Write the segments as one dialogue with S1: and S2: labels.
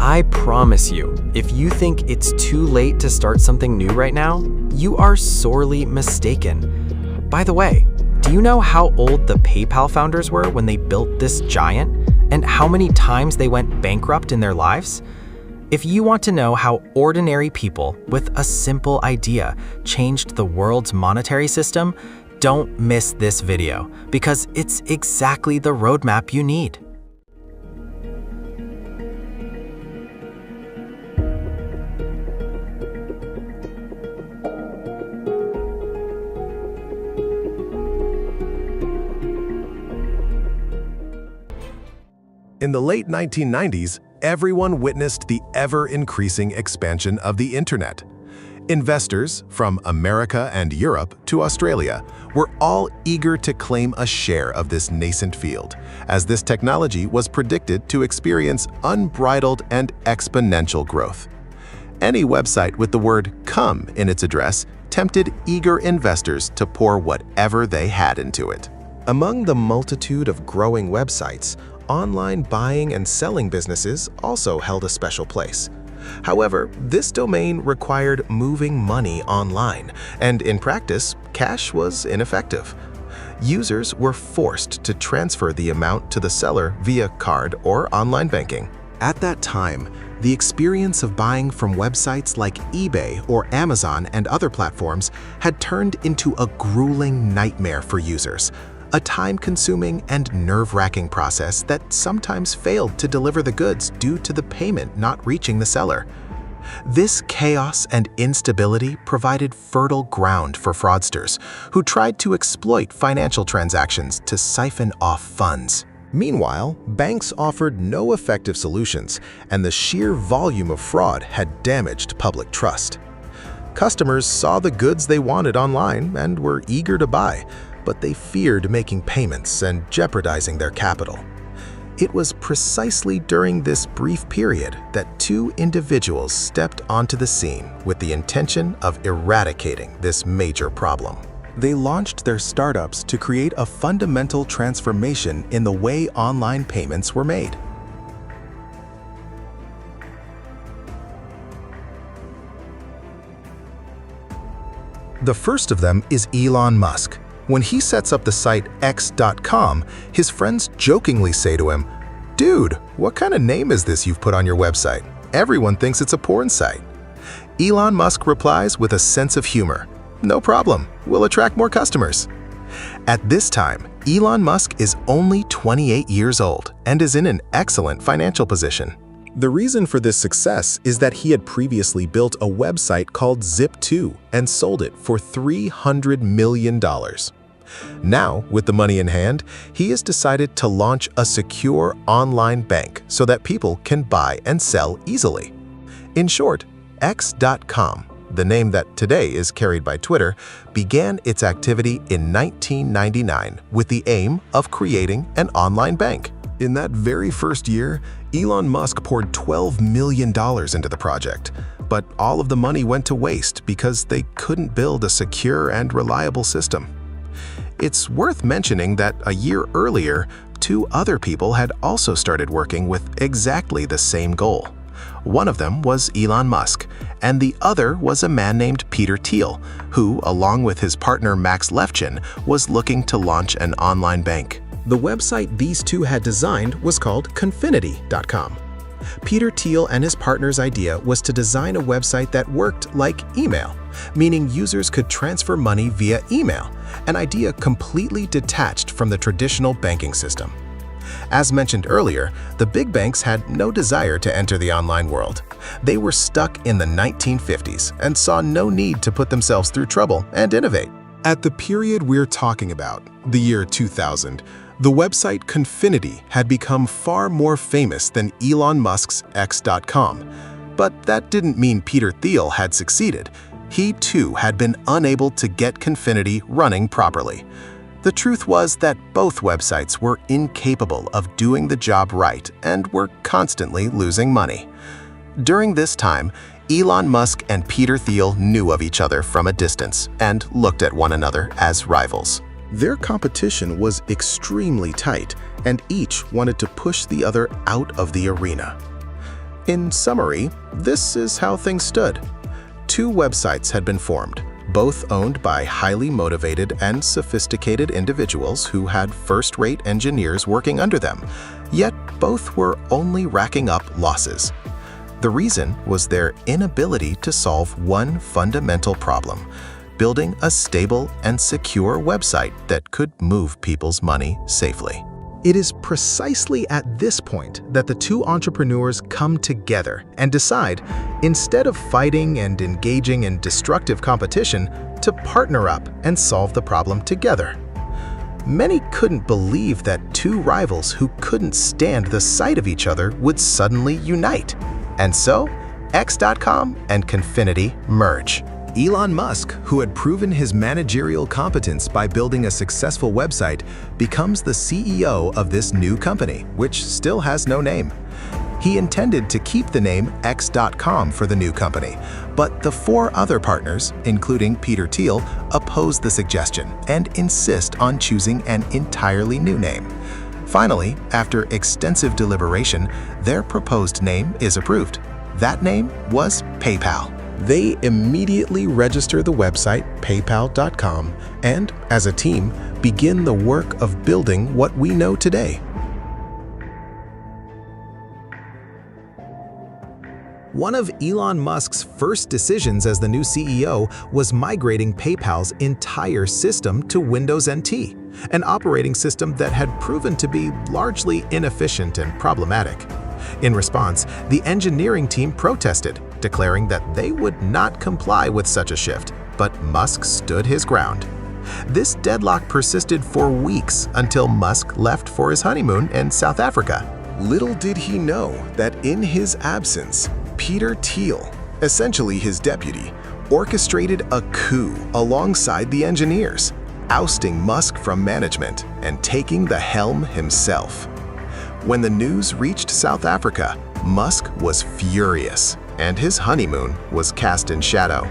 S1: I promise you, if you think it's too late to start something new right now, you are sorely mistaken. By the way, do you know how old the PayPal founders were when they built this giant, and how many times they went bankrupt in their lives? If you want to know how ordinary people with a simple idea changed the world's monetary system, don't miss this video, because it's exactly the roadmap you need.
S2: In the late 1990s, everyone witnessed the ever-increasing expansion of the internet. Investors, from America and Europe to Australia, were all eager to claim a share of this nascent field, as this technology was predicted to experience unbridled and exponential growth. Any website with the word "come" in its address tempted eager investors to pour whatever they had into it. Among the multitude of growing websites, online buying and selling businesses also held a special place. However, this domain required moving money online, and in practice, cash was ineffective. Users were forced to transfer the amount to the seller via card or online banking. At that time, the experience of buying from websites like eBay or Amazon and other platforms had turned into a grueling nightmare for users, a time-consuming and nerve-wracking process that sometimes failed to deliver the goods due to the payment not reaching the seller. This chaos and instability provided fertile ground for fraudsters who tried to exploit financial transactions to siphon off funds. Meanwhile, banks offered no effective solutions, and the sheer volume of fraud had damaged public trust. Customers saw the goods they wanted online and were eager to buy, but they feared making payments and jeopardizing their capital. It was precisely during this brief period that two individuals stepped onto the scene with the intention of eradicating this major problem. They launched their startups to create a fundamental transformation in the way online payments were made. The first of them is Elon Musk. When he sets up the site x.com, his friends jokingly say to him, "Dude, what kind of name is this you've put on your website? Everyone thinks it's a porn site." Elon Musk replies with a sense of humor, "No problem, we'll attract more customers." At this time, Elon Musk is only 28 years old and is in an excellent financial position. The reason for this success is that he had previously built a website called Zip2 and sold it for $300 million. Now, with the money in hand, he has decided to launch a secure online bank so that people can buy and sell easily. In short, x.com, the name that today is carried by Twitter, began its activity in 1999 with the aim of creating an online bank. In that very first year, Elon Musk poured $12 million into the project, but all of the money went to waste because they couldn't build a secure and reliable system. It's worth mentioning that a year earlier, two other people had also started working with exactly the same goal. One of them was Elon Musk, and the other was a man named Peter Thiel, who, along with his partner Max Levchin, was looking to launch an online bank. The website these two had designed was called Confinity.com. Peter Thiel and his partner's idea was to design a website that worked like email, meaning users could transfer money via email, an idea completely detached from the traditional banking system. As mentioned earlier, the big banks had no desire to enter the online world. They were stuck in the 1950s and saw no need to put themselves through trouble and innovate. At the period we're talking about, the year 2000, the website Confinity had become far more famous than Elon Musk's x.com. But that didn't mean Peter Thiel had succeeded. He too had been unable to get Confinity running properly. The truth was that both websites were incapable of doing the job right and were constantly losing money. During this time, Elon Musk and Peter Thiel knew of each other from a distance and looked at one another as rivals. Their competition was extremely tight, and each wanted to push the other out of the arena. In summary, this is how things stood. Two websites had been formed, both owned by highly motivated and sophisticated individuals who had first-rate engineers working under them, yet both were only racking up losses. The reason was their inability to solve one fundamental problem: building a stable and secure website that could move people's money safely. It is precisely at this point that the two entrepreneurs come together and decide, instead of fighting and engaging in destructive competition, to partner up and solve the problem together. Many couldn't believe that two rivals who couldn't stand the sight of each other would suddenly unite. And so, X.com and Confinity merge. Elon Musk, who had proven his managerial competence by building a successful website, becomes the CEO of this new company, which still has no name. He intended to keep the name X.com for the new company, but the four other partners, including Peter Thiel, oppose the suggestion and insist on choosing an entirely new name. Finally, after extensive deliberation, their proposed name is approved. That name was PayPal. They immediately register the website paypal.com and, as a team, begin the work of building what we know today. One of Elon Musk's first decisions as the new CEO was migrating PayPal's entire system to Windows NT, an operating system that had proven to be largely inefficient and problematic. In response, the engineering team protested, declaring that they would not comply with such a shift, but Musk stood his ground. This deadlock persisted for weeks until Musk left for his honeymoon in South Africa. Little did he know that in his absence, Peter Thiel, essentially his deputy, orchestrated a coup alongside the engineers, ousting Musk from management and taking the helm himself. When the news reached South Africa, Musk was furious, and his honeymoon was cast in shadow.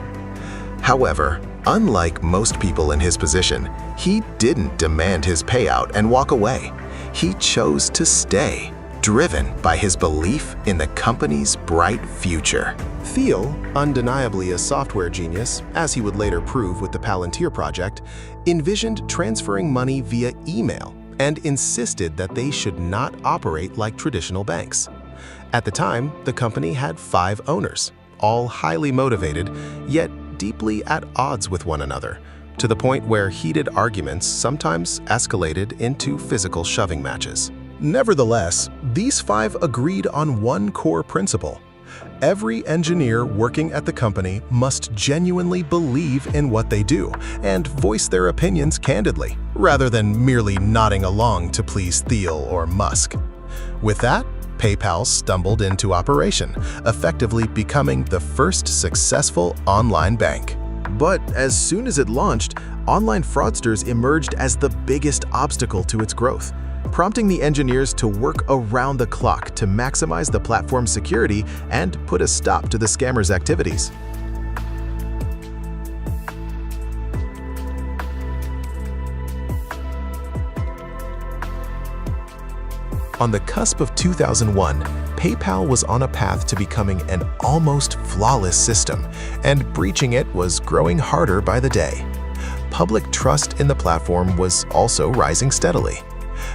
S2: However, unlike most people in his position, he didn't demand his payout and walk away. He chose to stay, driven by his belief in the company's bright future. Thiel, undeniably a software genius, as he would later prove with the Palantir project, envisioned transferring money via email and insisted that they should not operate like traditional banks. At the time, the company had 5 owners, all highly motivated, yet deeply at odds with one another, to the point where heated arguments sometimes escalated into physical shoving matches. Nevertheless, these 5 agreed on one core principle: every engineer working at the company must genuinely believe in what they do and voice their opinions candidly, rather than merely nodding along to please Thiel or Musk. With that, PayPal stumbled into operation, effectively becoming the first successful online bank. But as soon as it launched, online fraudsters emerged as the biggest obstacle to its growth, prompting the engineers to work around the clock to maximize the platform's security and put a stop to the scammers' activities. On the cusp of 2001, PayPal was on a path to becoming an almost flawless system, and breaching it was growing harder by the day. Public trust in the platform was also rising steadily.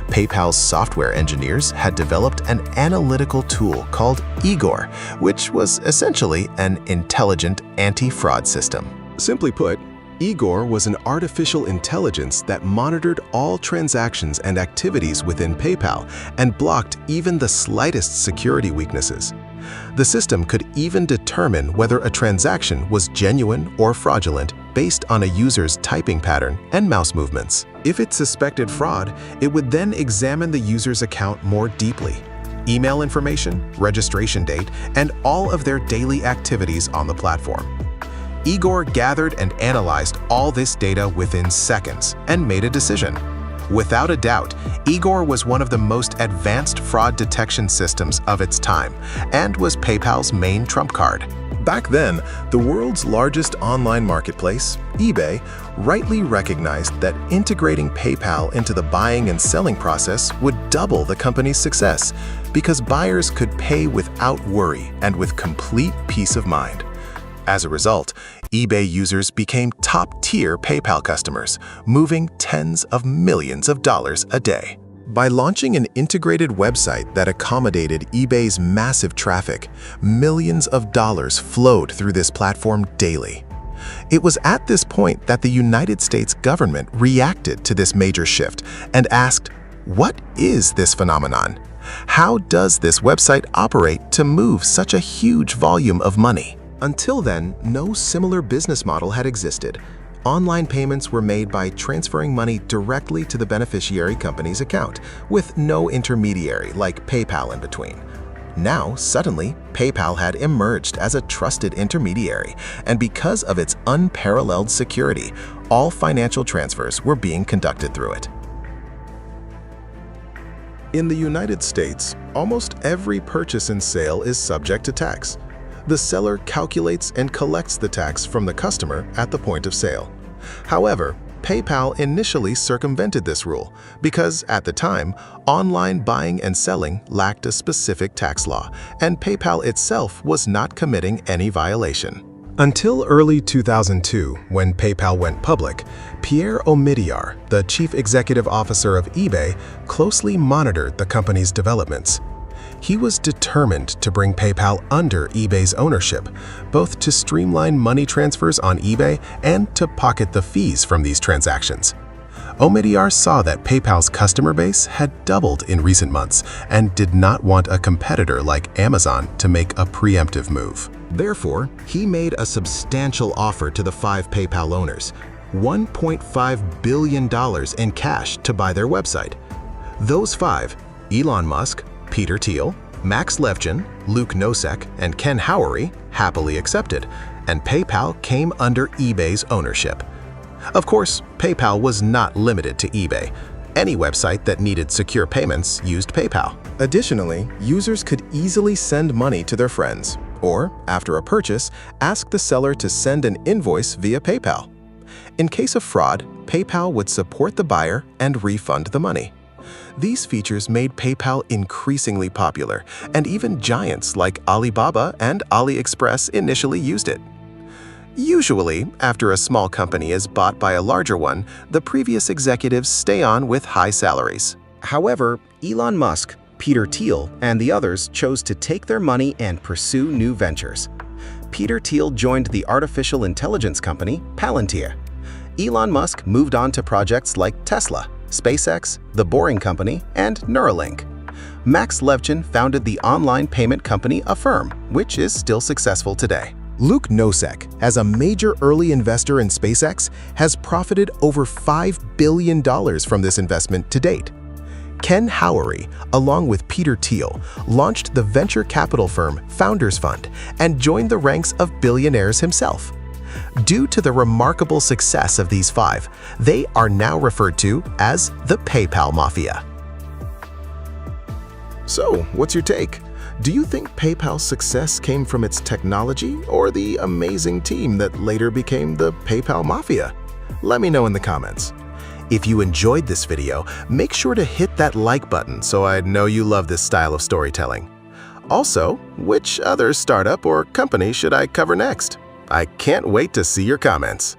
S2: PayPal's software engineers had developed an analytical tool called Igor, which was essentially an intelligent anti-fraud system. Simply put, Igor was an artificial intelligence that monitored all transactions and activities within PayPal and blocked even the slightest security weaknesses. The system could even determine whether a transaction was genuine or fraudulent based on a user's typing pattern and mouse movements. If it suspected fraud, it would then examine the user's account more deeply. Email information, registration date, and all of their daily activities on the platform. Igor gathered and analyzed all this data within seconds and made a decision. Without a doubt, Igor was one of the most advanced fraud detection systems of its time and was PayPal's main trump card. Back then, the world's largest online marketplace, eBay, rightly recognized that integrating PayPal into the buying and selling process would double the company's success because buyers could pay without worry and with complete peace of mind. As a result, eBay users became top-tier PayPal customers, moving tens of millions of dollars a day. By launching an integrated website that accommodated eBay's massive traffic, millions of dollars flowed through this platform daily. It was at this point that the United States government reacted to this major shift and asked, "What is this phenomenon? How does this website operate to move such a huge volume of money?" Until then, no similar business model had existed. Online payments were made by transferring money directly to the beneficiary company's account, with no intermediary like PayPal in between. Now, suddenly, PayPal had emerged as a trusted intermediary, and because of its unparalleled security, all financial transfers were being conducted through it. In the United States, almost every purchase and sale is subject to tax. The seller calculates and collects the tax from the customer at the point of sale. However, PayPal initially circumvented this rule because, at the time, online buying and selling lacked a specific tax law, and PayPal itself was not committing any violation. Until early 2002, when PayPal went public, Pierre Omidyar, the chief executive officer of eBay, closely monitored the company's developments. He was determined to bring PayPal under eBay's ownership, both to streamline money transfers on eBay and to pocket the fees from these transactions. Omidyar saw that PayPal's customer base had doubled in recent months and did not want a competitor like Amazon to make a preemptive move. Therefore, he made a substantial offer to the 5 PayPal owners, $1.5 billion in cash to buy their website. Those 5, Elon Musk, Peter Thiel, Max Levchin, Luke Nosek, and Ken Howery, happily accepted, and PayPal came under eBay's ownership. Of course, PayPal was not limited to eBay. Any website that needed secure payments used PayPal. Additionally, users could easily send money to their friends, or, after a purchase, ask the seller to send an invoice via PayPal. In case of fraud, PayPal would support the buyer and refund the money. These features made PayPal increasingly popular, and even giants like Alibaba and AliExpress initially used it. Usually, after a small company is bought by a larger one, the previous executives stay on with high salaries. However, Elon Musk, Peter Thiel, and the others chose to take their money and pursue new ventures. Peter Thiel joined the artificial intelligence company Palantir. Elon Musk moved on to projects like Tesla, SpaceX, The Boring Company, and Neuralink. Max Levchin founded the online payment company Affirm, which is still successful today. Luke Nosek, as a major early investor in SpaceX, has profited over $5 billion from this investment to date. Ken Howery, along with Peter Thiel, launched the venture capital firm Founders Fund and joined the ranks of billionaires himself. Due to the remarkable success of these 5, they are now referred to as the PayPal Mafia. So, what's your take? Do you think PayPal's success came from its technology or the amazing team that later became the PayPal Mafia? Let me know in the comments. If you enjoyed this video, make sure to hit that like button so I know you love this style of storytelling. Also, which other startup or company should I cover next? I can't wait to see your comments.